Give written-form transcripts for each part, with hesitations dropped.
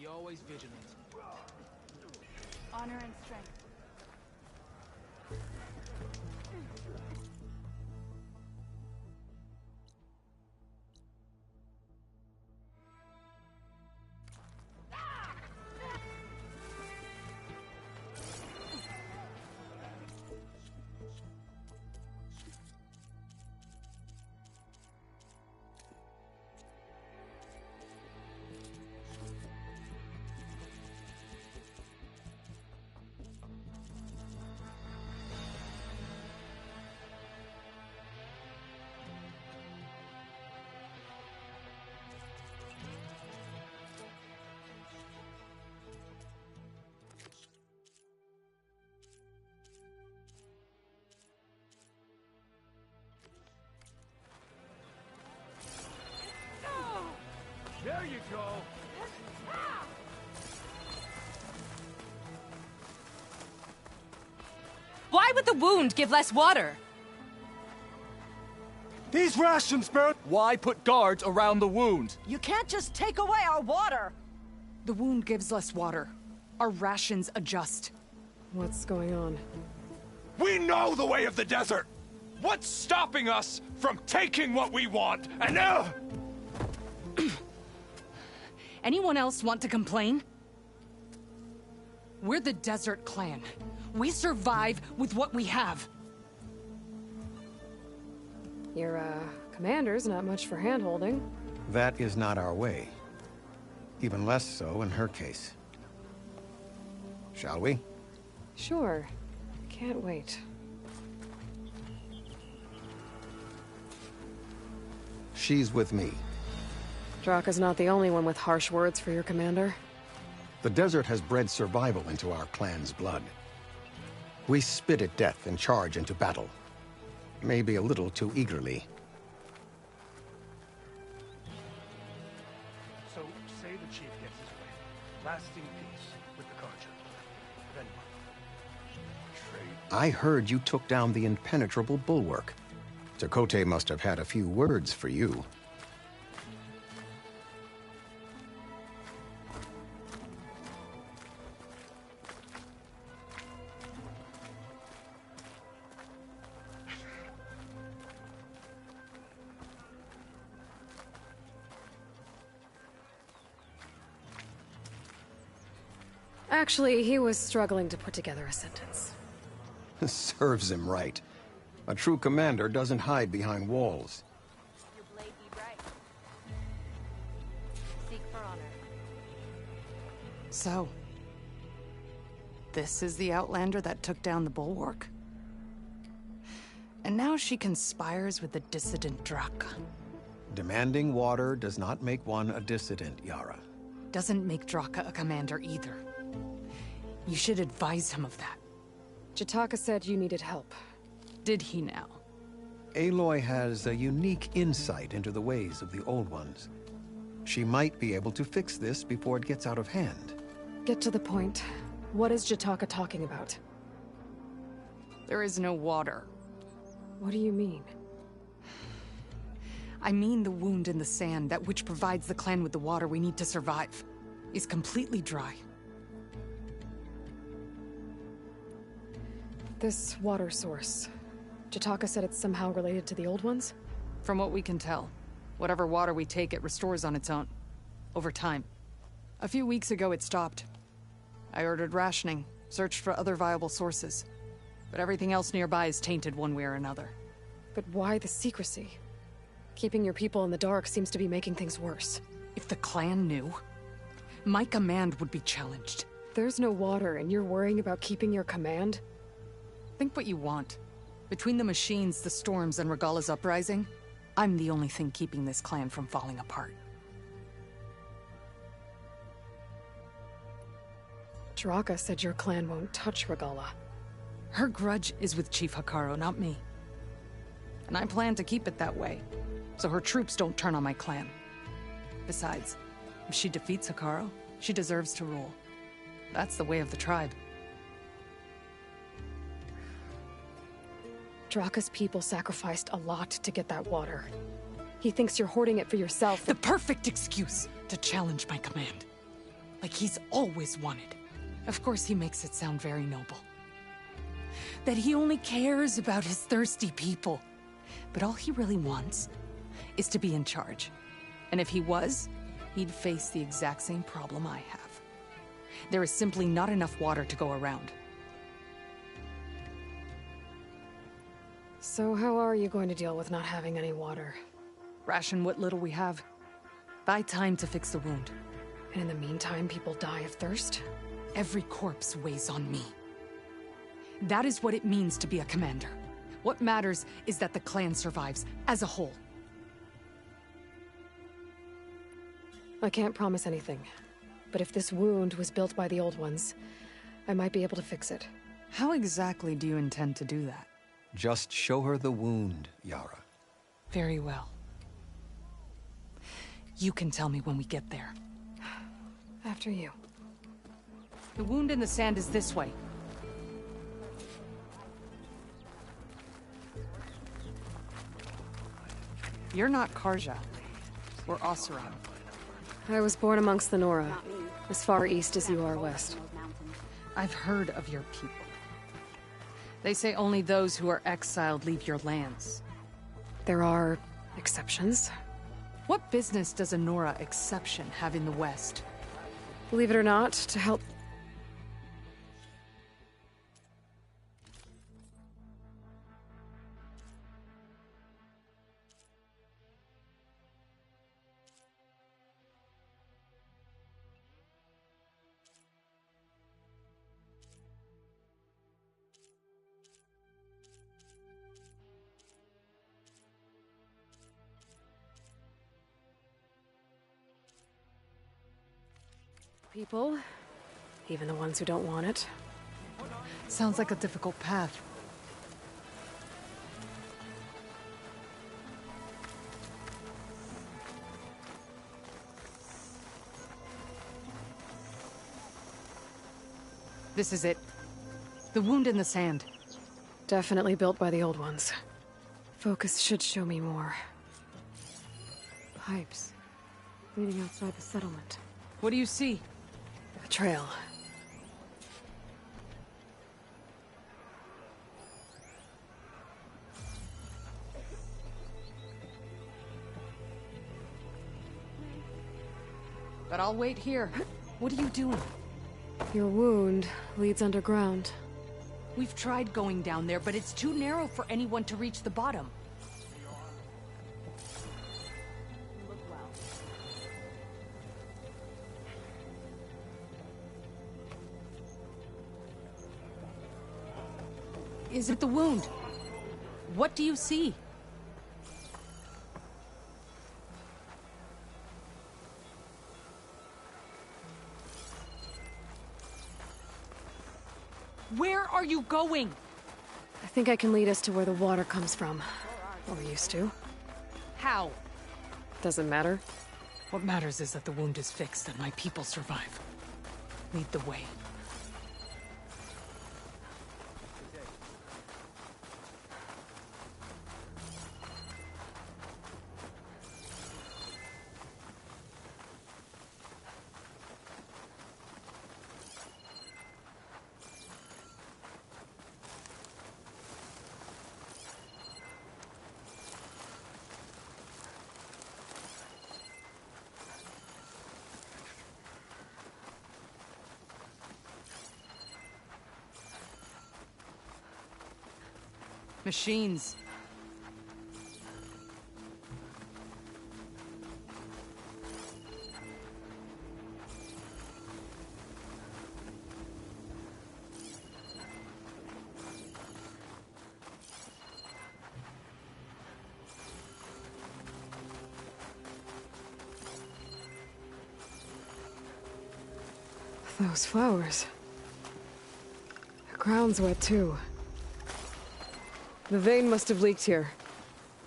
Be always vigilant. Honor and strength. There you go! Why would the wound give less water? These rations, man! Why put guards around the wound? You can't just take away our water! The wound gives less water. Our rations adjust. What's going on? We know the way of the desert! What's stopping us from taking what we want? And Anyone else want to complain? We're the Desert Clan. We survive with what we have. Your, commander's not much for hand-holding. That is not our way. Even less so in her case. Shall we? Sure. Can't wait. She's with me. Draka's not the only one with harsh words for your commander. The desert has bred survival into our clan's blood. We spit at death and charge into battle. Maybe a little too eagerly. so, say the chief gets his way. Lasting peace with the Carja. Then what? Trade. I heard you took down the impenetrable bulwark. Tekote must have had a few words for you. Actually, he was struggling to put together a sentence. Serves him right. A true commander doesn't hide behind walls. Your blade be bright. Seek for honor. So, this is the Outlander that took down the bulwark? And now she conspires with the dissident Draka. Demanding water does not make one a dissident, Yara. Doesn't make Draka a commander either. You should advise him of that. Jataka said you needed help. Did he now? Aloy has a unique insight into the ways of the Old Ones. She might be able to fix this before it gets out of hand. Get to the point. What is Jataka talking about? There is no water. What do you mean? I mean the wound in the sand, that which provides the clan with the water we need to survive, is completely dry. This water source. Jataka said it's somehow related to the Old Ones? From what we can tell, whatever water we take, it restores on its own. Over time. A few weeks ago, it stopped. I ordered rationing, searched for other viable sources. But everything else nearby is tainted one way or another. But why the secrecy? Keeping your people in the dark seems to be making things worse. If the clan knew, my command would be challenged. There's no water, and you're worrying about keeping your command? Think what you want. Between the machines, the storms, and Regala's uprising, I'm the only thing keeping this clan from falling apart. Draka said your clan won't touch Regala. Her grudge is with Chief Hikaru, not me. And I plan to keep it that way, so her troops don't turn on my clan. Besides, if she defeats Hikaru, she deserves to rule. That's the way of the tribe. Draka's people sacrificed a lot to get that water. He thinks you're hoarding it for yourself. The perfect excuse to challenge my command. like he's always wanted. Of course, he makes it sound very noble. That he only cares about his thirsty people. But all he really wants is to be in charge. And if he was, he'd face the exact same problem I have. There is simply not enough water to go around. So how are you going to deal with not having any water? Ration what little we have. Buy time to fix the wound. And in the meantime, people die of thirst? Every corpse weighs on me. That is what it means to be a commander. What matters is that the clan survives, as a whole. I can't promise anything. But if this wound was built by the old ones, I might be able to fix it. How exactly do you intend to do that? Just show her the wound, Yara. Very well. You can tell me when we get there. After you. The wound in the sand is this way. You're not Karja. We're Oseram. I was born amongst the Nora, as far east as you are west. I've heard of your people. They say only those who are exiled leave your lands. There are exceptions. What business does a Nora exception have in the West? Believe it or not, to help... people, even the ones who don't want it. Sounds like a difficult path. This is it. The wound in the sand. Definitely built by the old ones. Focus should show me more. Pipes. Leading outside the settlement. What do you see? A trail. But I'll wait here. What are you doing? Your wound leads underground. We've tried going down there, but it's too narrow for anyone to reach the bottom. Is it the wound? What do you see? Where are you going? I think I can lead us to where the water comes from. Or used to. How? Doesn't matter. What matters is that the wound is fixed and my people survive. Lead the way. Machines. Those flowers. The ground's wet too. The vein must have leaked here.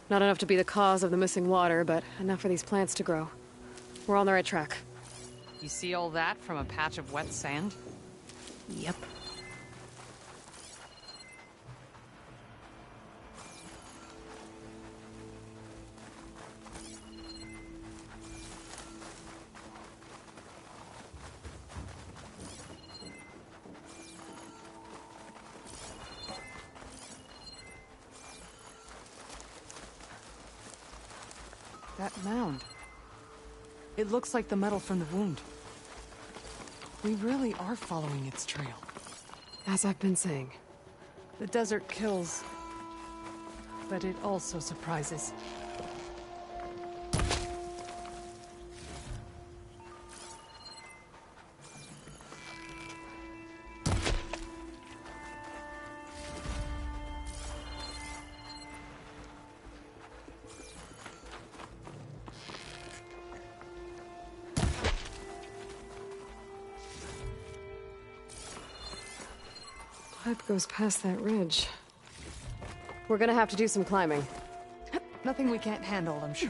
Not enough to be the cause of the missing water, but enough for these plants to grow. We're on the right track. You see all that from a patch of wet sand? Yep. That mound. It looks like the metal from the wound. We really are following its trail. As I've been saying. The desert kills, but it also surprises. Pipe goes past that ridge. We're gonna have to do some climbing. Nothing we can't handle, I'm sure.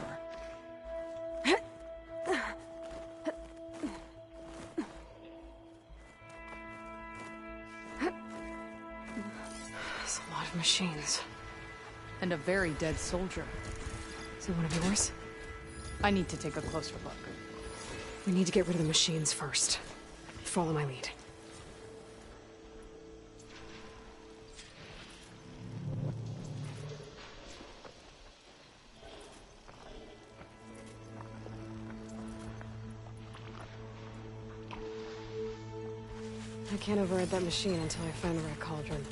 There's a lot of machines. And a very dead soldier. Is it one of yours? I need to take a closer look. We need to get rid of the machines first. Follow my lead. I can't override that machine until I find the right cauldron.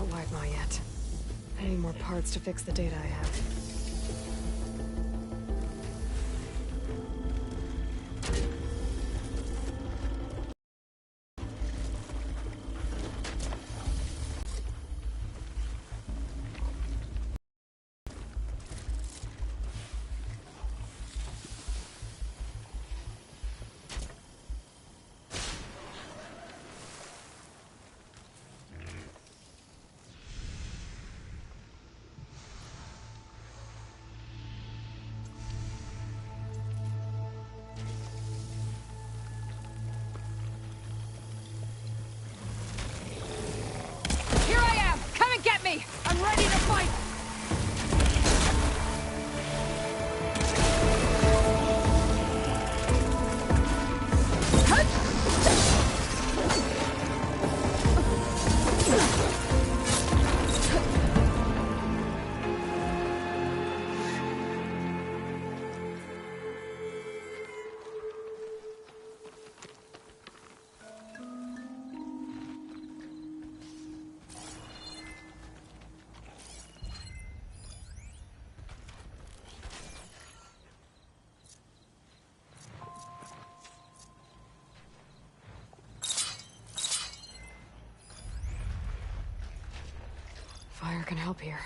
Widemow yet. I need more parts to fix the data I have. Here I am! Come and get me! I'm ready to fight! Fire can help here.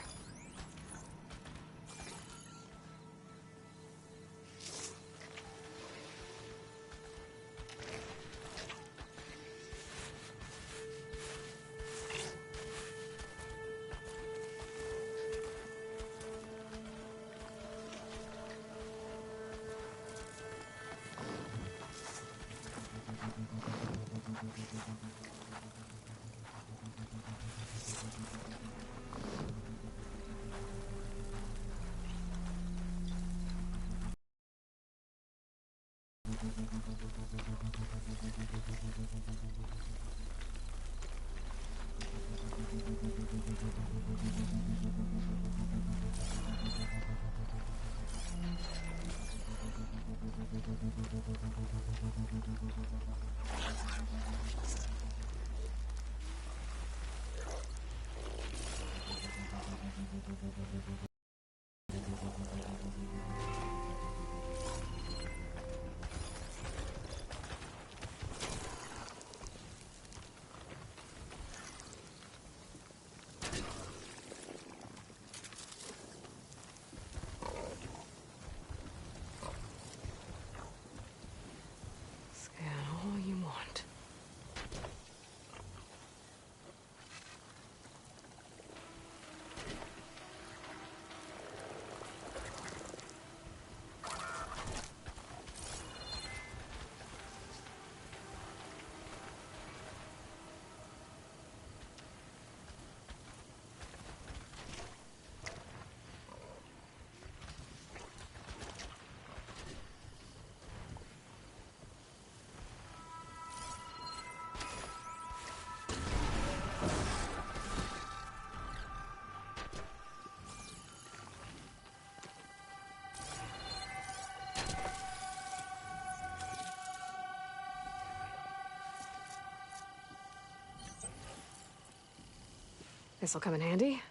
Scan all you want. This'll come in handy.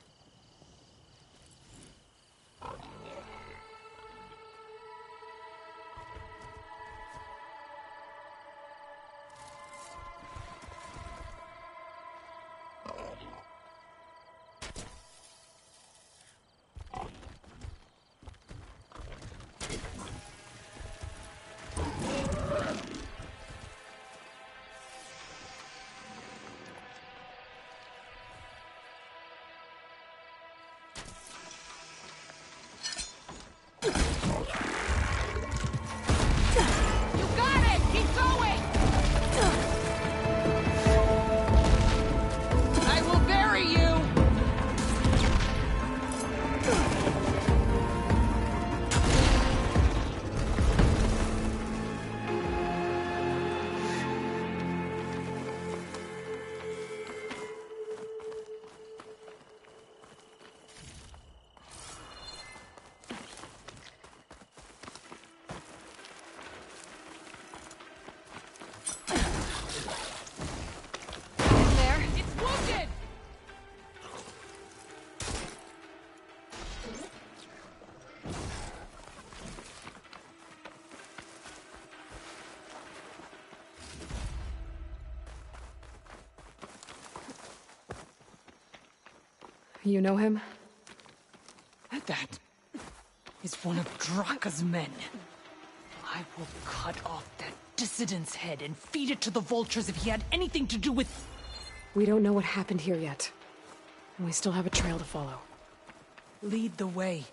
You know him? That is one of Draka's men. I will cut off that dissident's head and feed it to the vultures if he had anything to do with... We don't know what happened here yet. And we still have a trail to follow. Lead the way.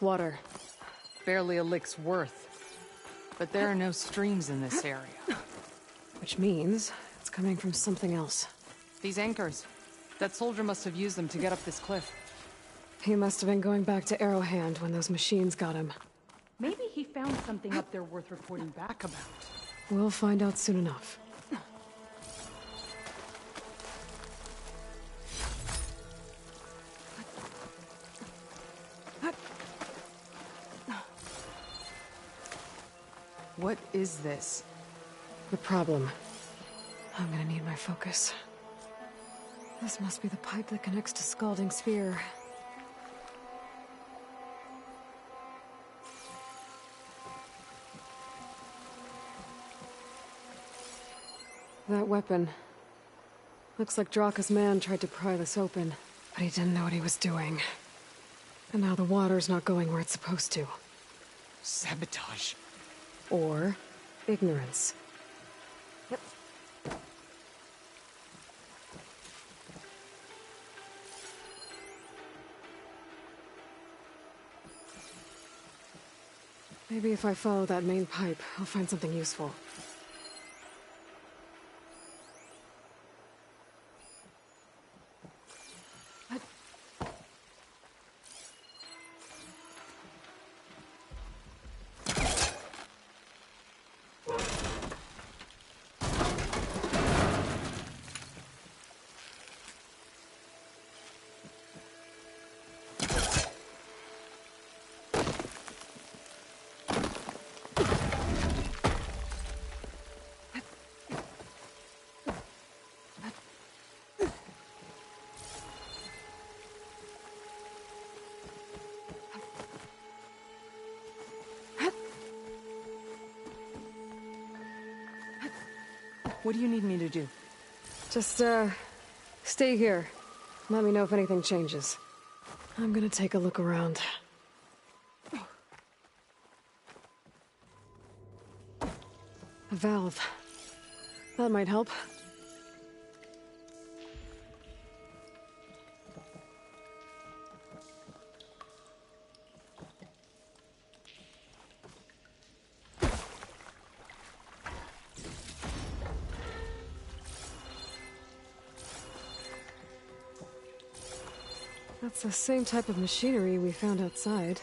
Water. Barely a lick's worth. But there are no streams in this area. Which means it's coming from something else. These anchors. That soldier must have used them to get up this cliff. He must have been going back to Arrowhand when those machines got him. Maybe he found something up there worth reporting back about. We'll find out soon enough. What is this? The problem. I'm gonna need my focus. This must be the pipe that connects to Scalding Spear. That weapon. Looks like Draka's man tried to pry this open, but he didn't know what he was doing. And now the water's not going where it's supposed to. Sabotage. Or ignorance. Maybe if I follow that main pipe, I'll find something useful. What do you need me to do? Just, stay here. Let me know if anything changes. I'm gonna take a look around. A valve. That might help. That's the same type of machinery we found outside.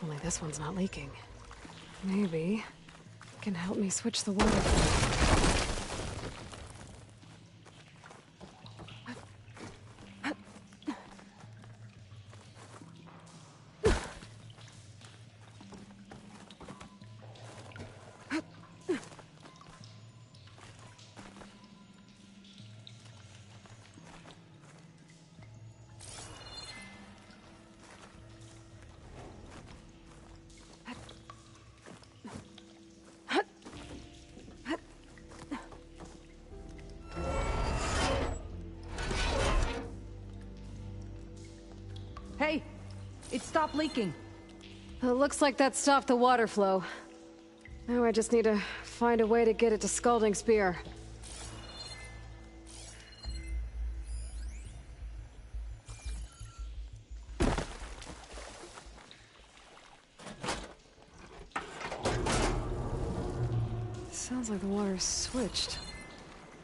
Only this one's not leaking. Maybe it can help me switch the water flow. Hey! It stopped leaking. It looks like that stopped the water flow. Now I just need to find a way to get it to Scalding Spear. Sounds like the water's switched.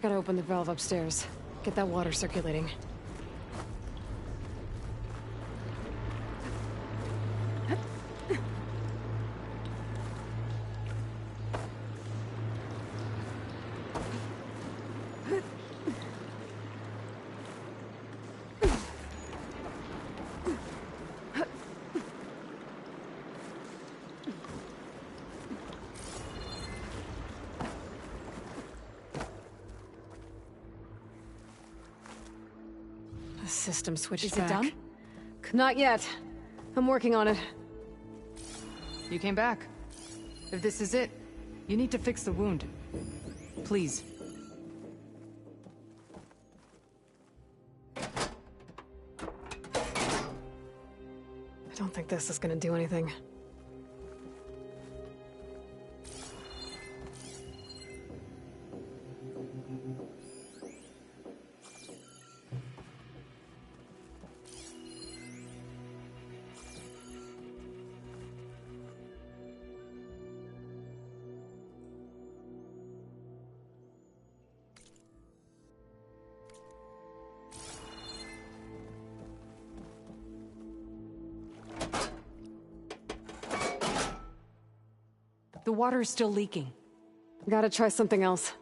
Gotta open the valve upstairs. Get that water circulating. system switched Is back. it done? Not yet. I'm working on it. You came back. If this is it, you need to fix the wound. Please. I don't think this is gonna do anything. The water is still leaking. Gotta try something else.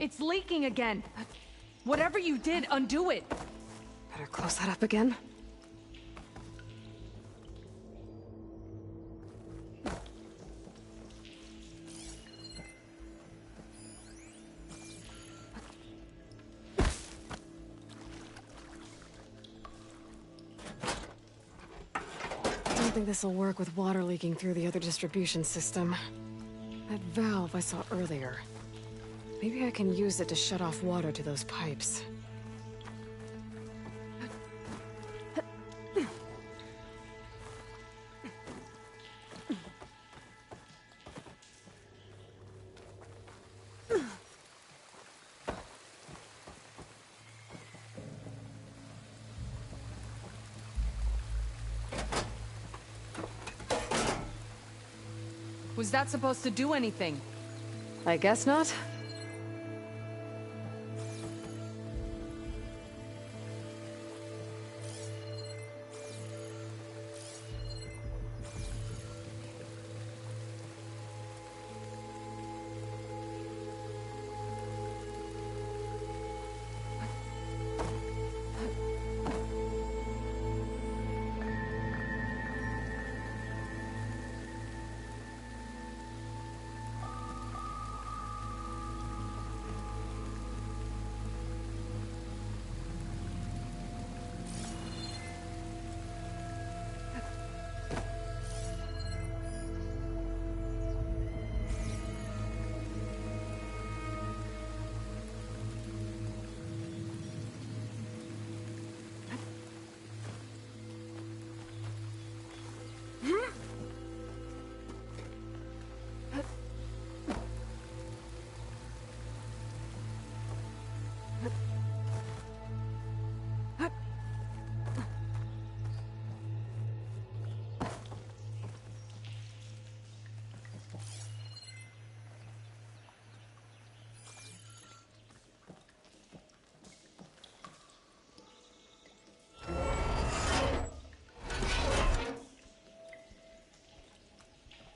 It's leaking again. Whatever you did, undo it. Better close that up again. I don't think this'll work with water leaking through the other distribution system. That valve I saw earlier. Maybe I can use it to shut off water to those pipes. Was that supposed to do anything? I guess not.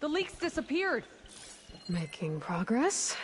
The leaks disappeared. Making progress.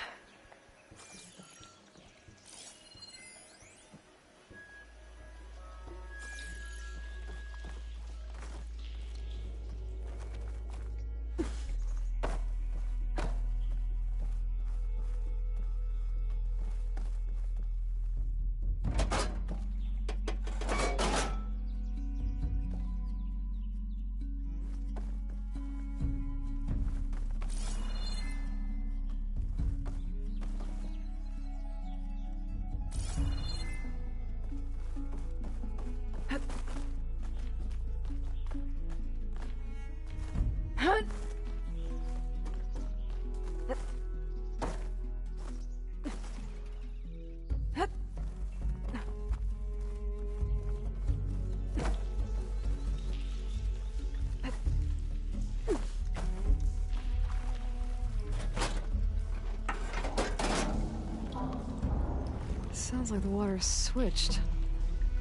Sounds like the water's switched.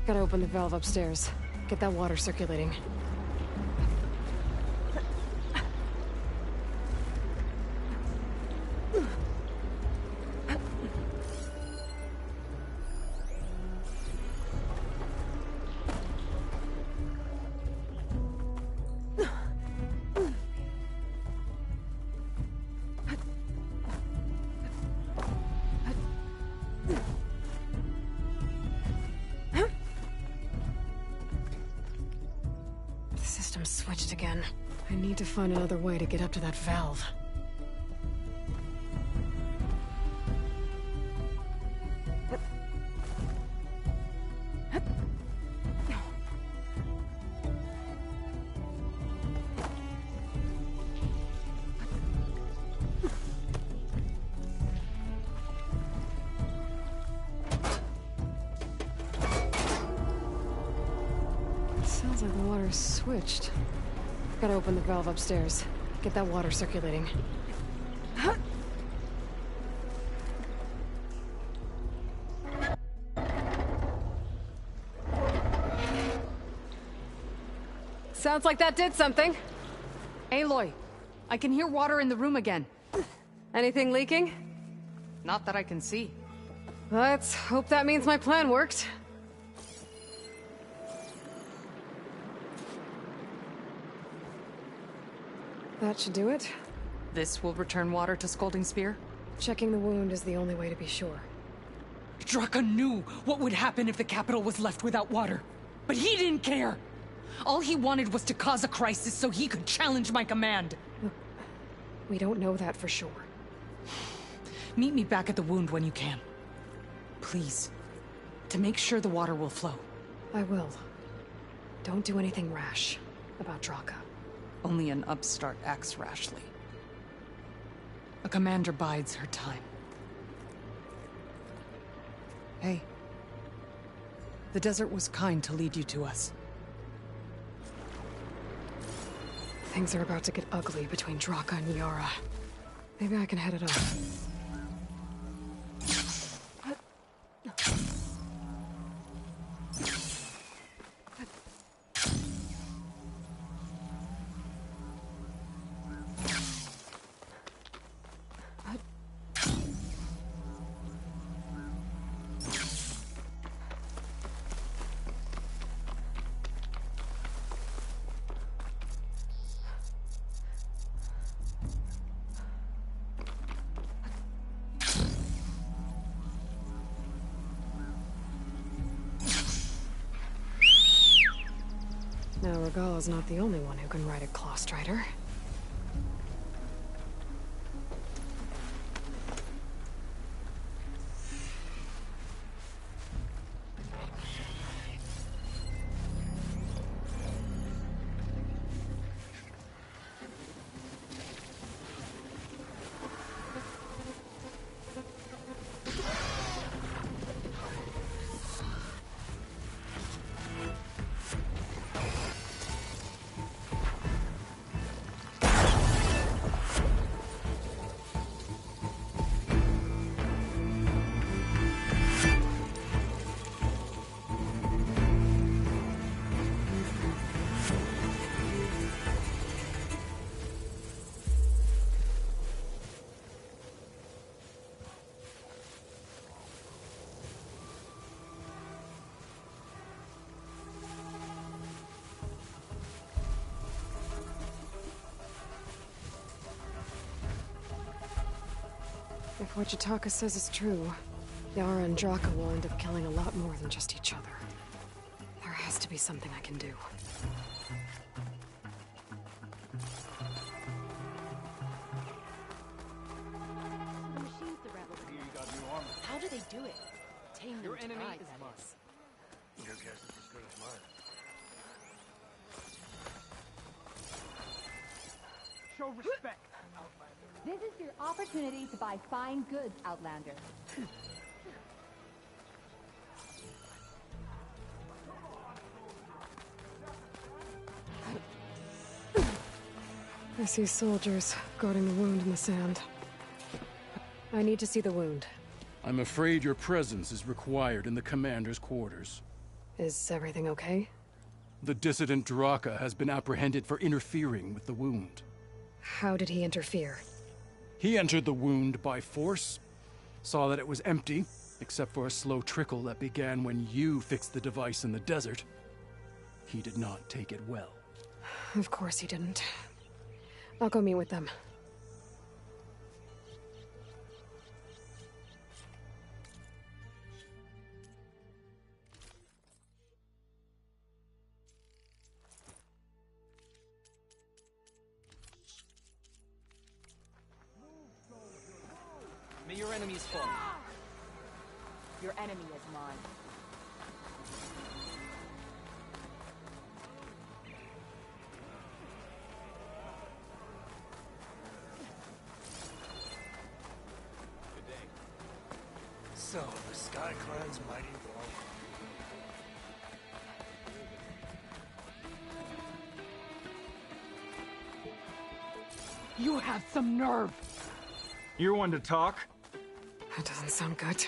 Gotta open the valve upstairs. Get that water circulating. System switched again. I need to find another way to get up to that valve. Sounds like the water's switched. Gotta open the valve upstairs. Get that water circulating. Sounds like that did something. Aloy, I can hear water in the room again. Anything leaking? Not that I can see. Let's hope that means my plan worked. That should do it. This will return water to Scolding Spear? Checking the wound is the only way to be sure. Draka knew what would happen if the capital was left without water. But he didn't care! All he wanted was to cause a crisis so he could challenge my command. Look, we don't know that for sure. Meet me back at the wound when you can. Please. To make sure the water will flow. I will. Don't do anything rash about Draka. Only an upstart acts rashly. A commander bides her time. Hey. The desert was kind to lead you to us. Things are about to get ugly between Draka and Yara. Maybe I can head it off. Now, Regala's not the only one who can ride a claw strider. If what Yutaka says is true, Yara and Draka will end up killing a lot more than just each other. There has to be something I can do. The machines the rebels got. How do they do it? Tame Your them enemy to is that mine. Your guess is as good as mine. Show respect, Outlander. This is your opportunity to buy fine goods, Outlander. I see soldiers guarding the wound in the sand. I need to see the wound. I'm afraid your presence is required in the commander's quarters. Is everything okay? The dissident Draka has been apprehended for interfering with the wound. How did he interfere? He entered the wound by force, saw that it was empty, except for a slow trickle that began when you fixed the device in the desert. He did not take it well. Of course he didn't. I'll go meet with them. May your enemies fall. Your enemy is mine. So, the Sky Clan's mighty war. You have some nerve! You're one to talk? That doesn't sound good.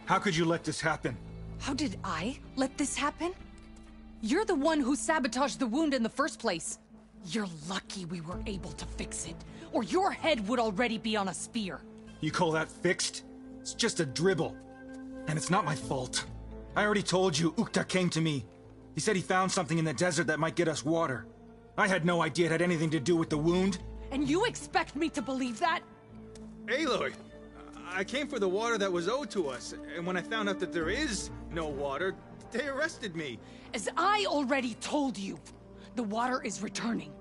How could you let this happen? How did I let this happen? You're the one who sabotaged the wound in the first place. You're lucky we were able to fix it, or your head would already be on a spear. You call that fixed? It's just a dribble. And it's not my fault. I already told you, Ukta came to me. He said he found something in the desert that might get us water. I had no idea it had anything to do with the wound. And you expect me to believe that? Aloy, I came for the water that was owed to us, and when I found out that there is no water, they arrested me. As I already told you, the water is returning,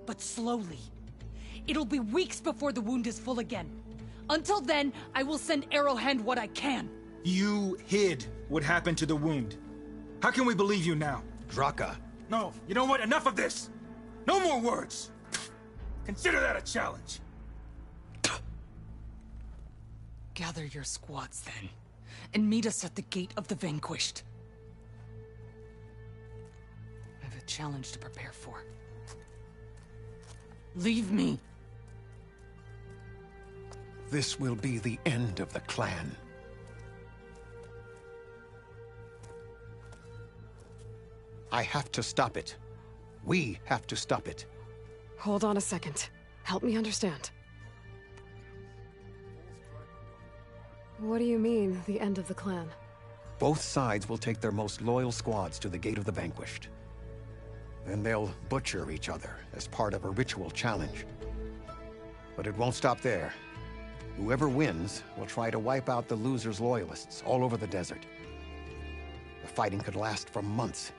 but slowly. It'll be weeks before the wound is full again. Until then, I will send Arrowhand what I can. You hid what happened to the wound. How can we believe you now? Draka. No, you know what? Enough of this! No more words! Consider that a challenge. Gather your squads then, and meet us at the Gate of the Vanquished. I have a challenge to prepare for. Leave me. This will be the end of the clan. I have to stop it. We have to stop it. Hold on a second. Help me understand. What do you mean, the end of the clan? Both sides will take their most loyal squads to the Gate of the Vanquished. Then they'll butcher each other as part of a ritual challenge. But it won't stop there. Whoever wins will try to wipe out the loser's loyalists all over the desert. The fighting could last for months.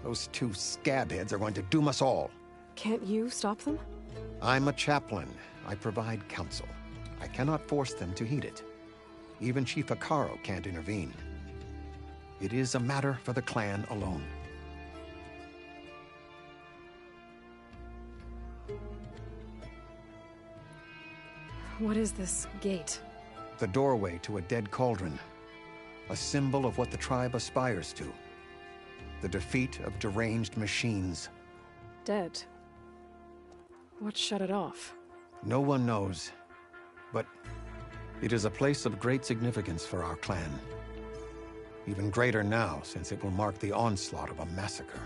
Those two scabheads are going to doom us all. Can't you stop them? I'm a chaplain. I provide counsel. I cannot force them to heed it. Even Chief Akaro can't intervene. It is a matter for the clan alone. What is this gate? The doorway to a dead cauldron. A symbol of what the tribe aspires to. The defeat of deranged machines. Dead. What shut it off? No one knows. But it is a place of great significance for our clan. Even greater now, since it will mark the onslaught of a massacre.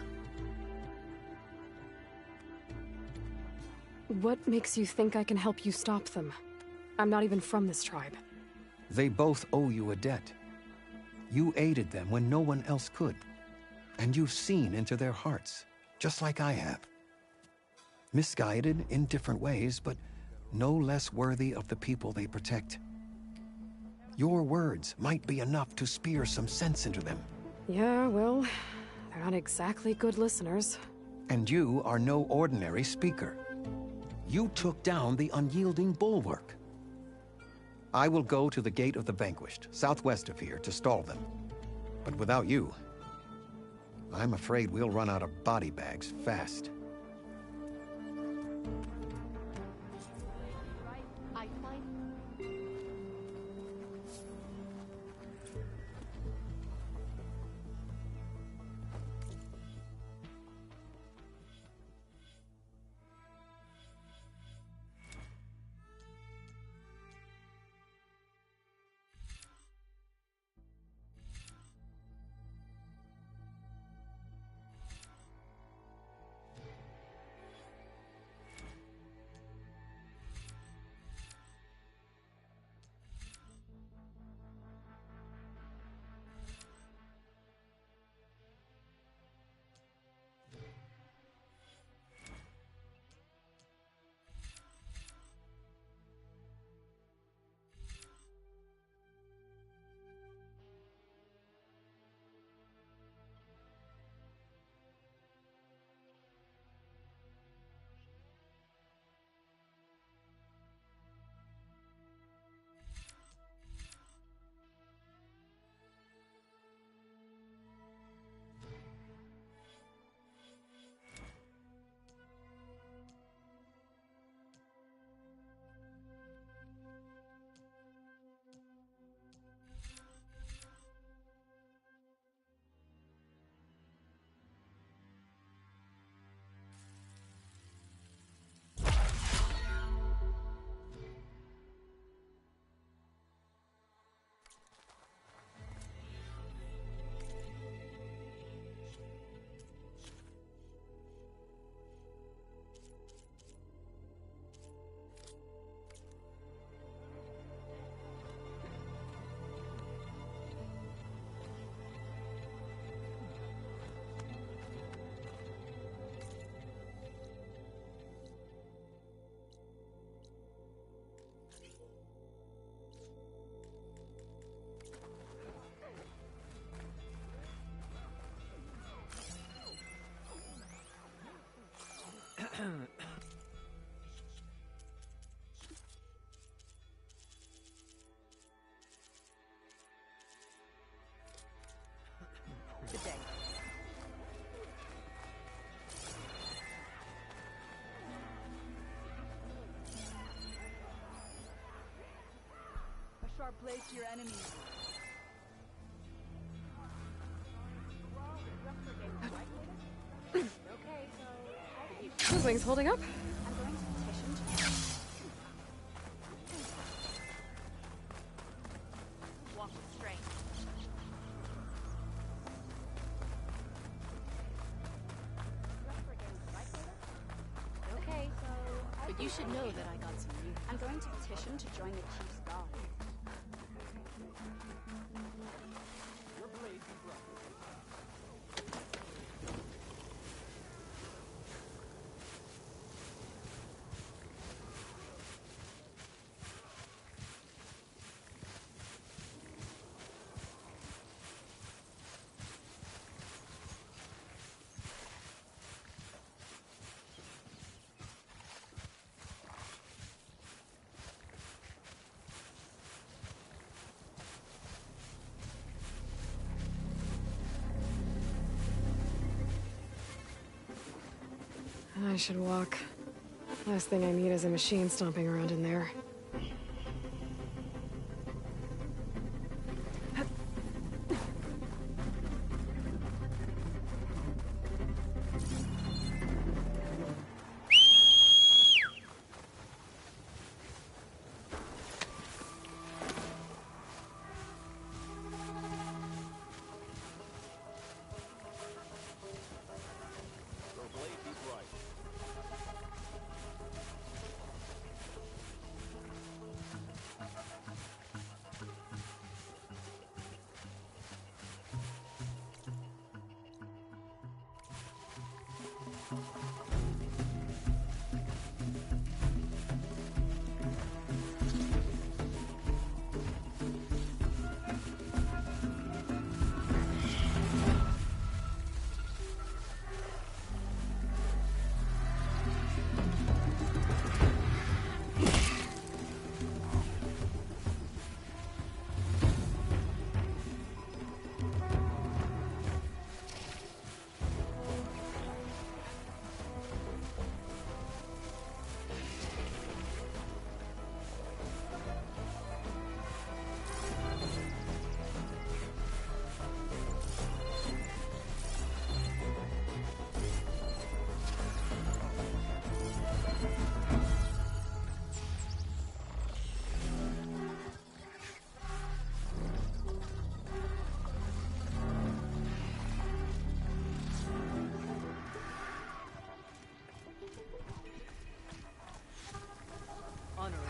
What makes you think I can help you stop them? I'm not even from this tribe. They both owe you a debt. You aided them when no one else could. And you've seen into their hearts, just like I have. Misguided in different ways, but no less worthy of the people they protect. Your words might be enough to spear some sense into them. Yeah, well, they're not exactly good listeners. And you are no ordinary speaker. You took down the unyielding bulwark. I will go to the Gate of the Vanquished, southwest of here, to stall them. But without you, I'm afraid we'll run out of body bags fast. Good day. A sharp blade to your enemies. Okay, so Those wings holding up? I'm going to petition to walk with strength. Okay, so but you should know that I got some news. I'm going to petition to join the chief's guard. Your blade be brought. I should walk. Last thing I need is a machine stomping around in there.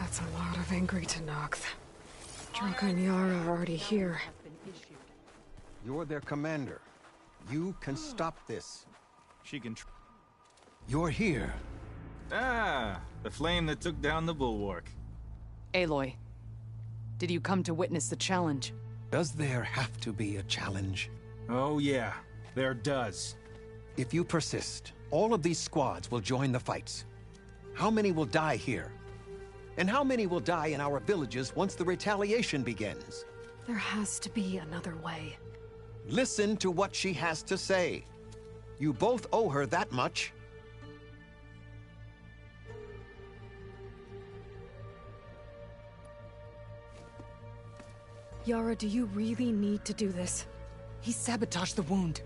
That's a lot of angry Tenakth. Draka and Yara are already here. You're their commander. You can stop this. She can. You're here. Ah, the flame that took down the bulwark. Aloy, did you come to witness the challenge? Does there have to be a challenge? Oh yeah, there does. If you persist, all of these squads will join the fights. How many will die here? And how many will die in our villages once the retaliation begins? There has to be another way. Listen to what she has to say. You both owe her that much. Yara, do you really need to do this? He sabotaged the wound.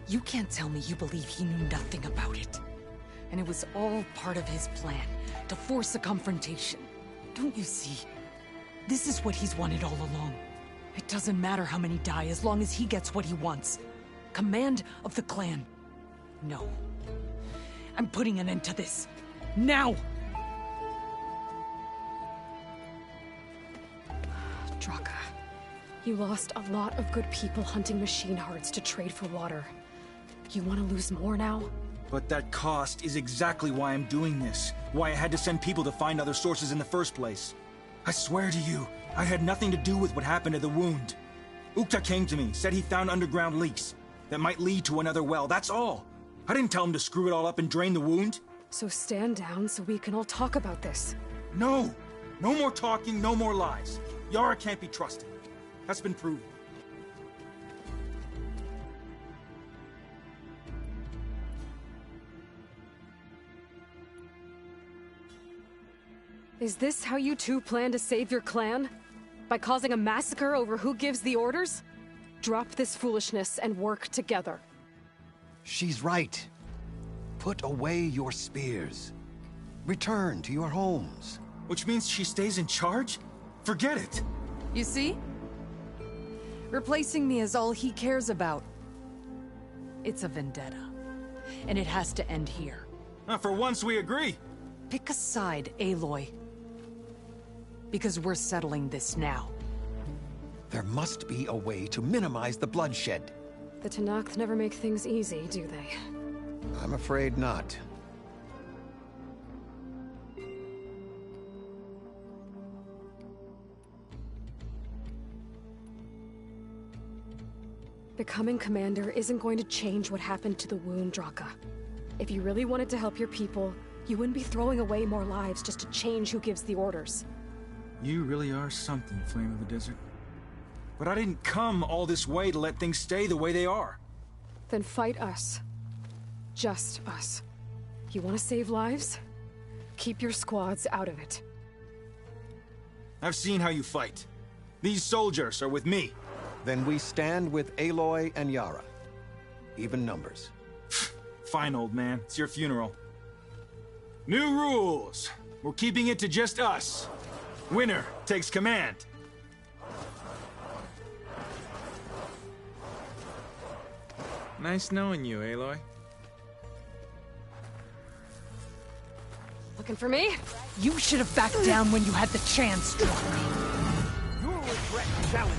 You can't tell me you believe he knew nothing about it. And it was all part of his plan, to force a confrontation. Don't you see? This is what he's wanted all along. It doesn't matter how many die as long as he gets what he wants. Command of the clan. No. I'm putting an end to this. Now! Draka, you lost a lot of good people hunting machine hearts to trade for water. You want to lose more now? But that cost is exactly why I'm doing this. Why I had to send people to find other sources in the first place. I swear to you, I had nothing to do with what happened to the wound. Ukta came to me, said he found underground leaks that might lead to another well, that's all. I didn't tell him to screw it all up and drain the wound. So stand down so we can all talk about this. No! No more talking, no more lies. Yara can't be trusted. That's been proven. Is this how you two plan to save your clan? By causing a massacre over who gives the orders? Drop this foolishness and work together. She's right. Put away your spears. Return to your homes. Which means she stays in charge? Forget it! You see? Replacing me is all he cares about. It's a vendetta. And it has to end here. For once we agree. Pick a side, Aloy. Because we're settling this now. There must be a way to minimize the bloodshed. The Tenakth never make things easy, do they? I'm afraid not. Becoming commander isn't going to change what happened to the wound, Draka. If you really wanted to help your people, you wouldn't be throwing away more lives just to change who gives the orders. You really are something, Flame of the Desert. But I didn't come all this way to let things stay the way they are. Then fight us. Just us. You want to save lives? Keep your squads out of it. I've seen how you fight. These soldiers are with me. Then we stand with Aloy and Yara. Even numbers. Fine, old man. It's your funeral. New rules. We're keeping it to just us. Winner takes command. Nice knowing you, Aloy. Looking for me? You should have backed down when you had the chance, Draka. You'll regret the challenge.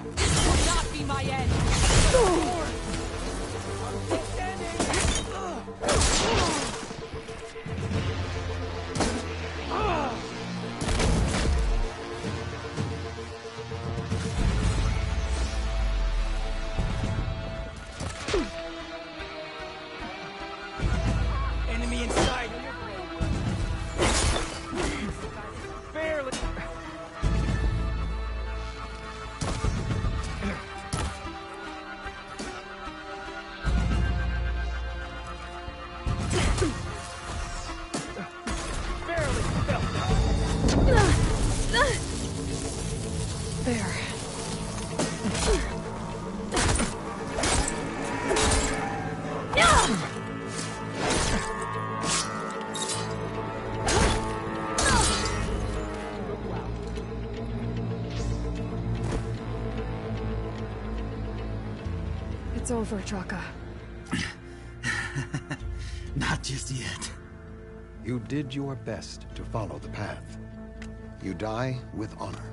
Will not be my end. Enemy inside. Barely. Barely felt it. There. It's over, Draka. Not just yet. You did your best to follow the path. You die with honor.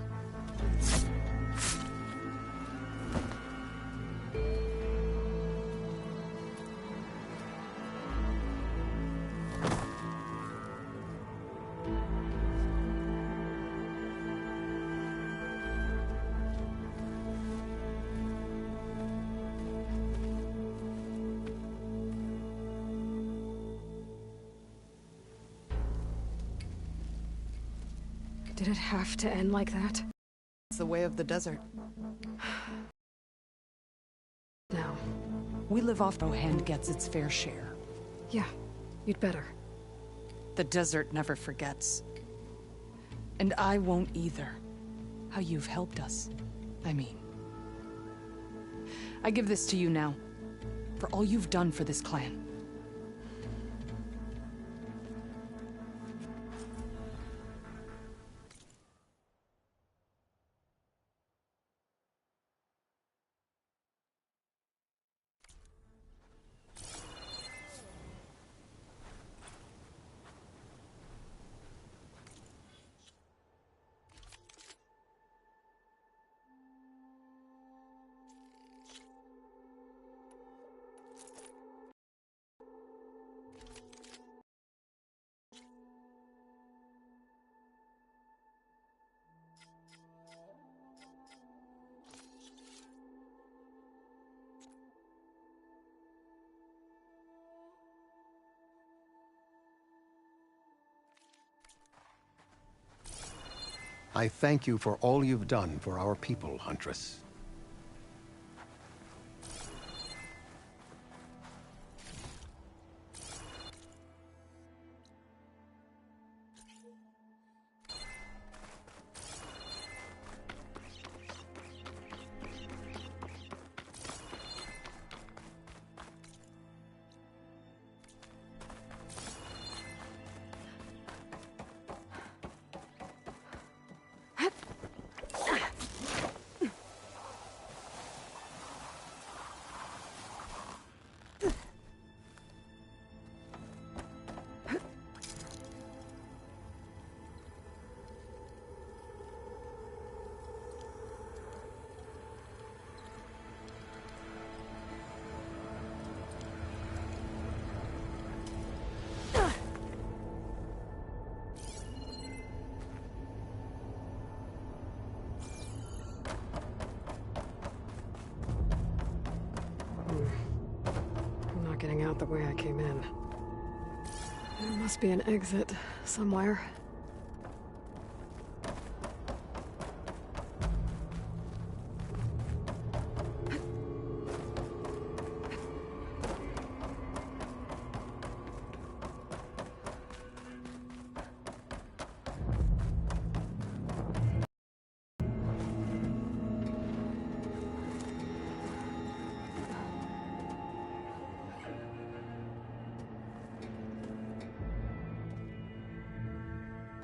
Did it have to end like that? It's the way of the desert. Now. We live off Hand gets its fair share. Yeah, you'd better. The desert never forgets. And I won't either. How you've helped us. I mean. I give this to you now. For all you've done for this clan. I thank you for all you've done for our people, Huntress. I'm not getting out the way I came in. There must be an exit somewhere.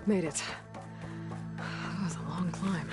Made it. That was a long climb.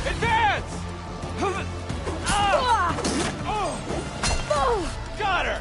Advance! Got her!